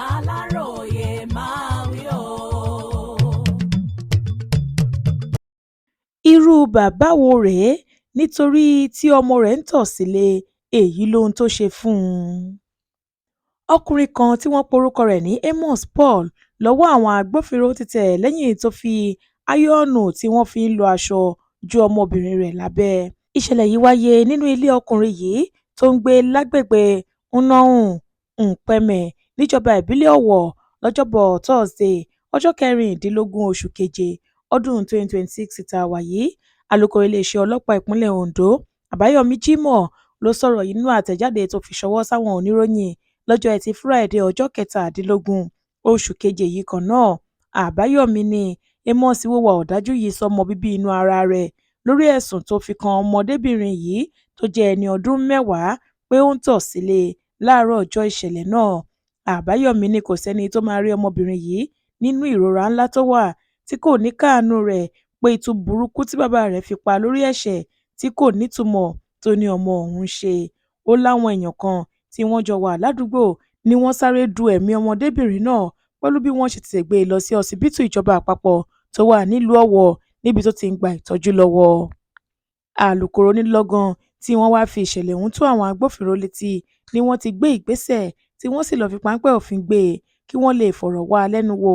Aláròyé máa wí o. irú bàbá wo rèé nítorí tí ọmọ rẹ̀ ń tọ̀ sílé èyí lohun tó ṣe fún un. ọkùnrin kan tí wọ́n porúkọ rẹ̀ ní Amos Paul lọ́wọ́ àwọn agbófinró ti tẹ̀ lẹ́yìn tó fi áyọ́ọ̀nù tí wọ́n fi ń lọ aṣọ ju ọmọbìnrin rẹ̀ lábẹ́. ìṣẹ̀lẹ̀ yìí wáyé nínú ilé ọkùnrin yìí tó ń gbé lágbègbè Unohun Npeme níjọba ìbílẹ̀ Ọ̀wọ̀ lọ́jọ́bọ̀ Thursday ọjọ́ 16 oṣù keje ọdún 2026 tá a wà yìí. alūkkóró iléeṣẹ́ ọlọ́pàá ìpínlẹ̀ Ondo Àbáyọ̀mí Jimoh ló sọ̀rọ̀ yìí nínú àtẹ̀jáde tó fi ṣọwọ́ sáwọn oníròyìn lọ́jọ́ Ẹtì Friday ọjọ́ 17 oṣù keje yìí kan náà. Àbáyọ̀mí ní Amos hùwà ọ̀dájú yìí sọ́mọ bíbí inú ara rẹ̀ lórí ẹ̀sùn tó fi kan ọmọdébìnrin yìí tó jẹ́ ẹni ọdún 10 pé ó ń tọ̀ sílé láàárọ̀ ọjọ́ ìṣẹ̀lẹ̀ náà. Àbáyọ̀mí ní kò sẹ́ni tó máa rí ọmọbìnrin yìí nínú ìrora ńlá tó wà tí kò ní káàánú rẹ̀ pé ìtú burúkú tí bàbá rẹ̀ fi pa lórí ẹ̀ṣẹ̀ tí kò nítumọ̀ tó ní ọmọ òun ṣe. ó láwọn èèyàn kan tí wọ́n jọ wà ládùúgbò ni wọ́n sáré du ẹ̀mí ọmọdébìnrin náà pẹ̀lú bí wọ́n ṣe tètè gbé e lọ sí ọsibítù ìjọba àpapọ̀ tó wà nílùú Ọ̀wọ̀ níbi tó ti ń gba ìtọ́jú lọ́wọ́. alūkkóró ní lọ́gán tí wọ́n wáá fi ìṣẹ̀lẹ̀ ọ̀hún tó àwọn agbófinró létí ni wọ́n ti gbé ìgbésẹ̀ tí wọ́n sì lọ́ọ́ fi páńpẹ́ òfin gbé e kí wọ́n lè fọ̀rọ̀ wá a lẹ́nu wò.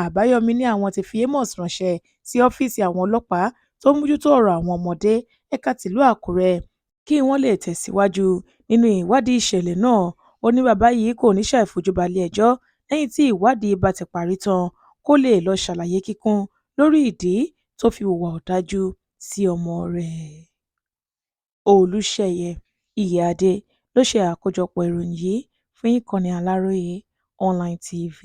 Àbáyọ̀mí ní àwọn ti fi Amos ránṣẹ́ sí ọ́fíìsì àwọn ọlọ́pàá tó ń mójútó ọ̀rọ̀ àwọn ọmọdé ẹ̀ka tìlú Àkúrẹ́ kí wọ́n lè tẹ̀síwájú nínú ìwádìí ìṣẹ̀lẹ̀ náà. ó ní bàbá yìí kò ní ṣàì fojú balẹ̀-ẹjọ́ lẹ́yìn tí ìwádìí bá ti parí tán kó lè lọ́ọ́ ṣàlàyé kíkún lórí ìdí tó fi hùwà ọ̀dájú sí ọmọ rẹ̀. Olúṣèyẹ Ìyíáde ló ṣe àkójọpọ̀ ìròyìn yìí fún ìkànnì Aláròyé Online TV.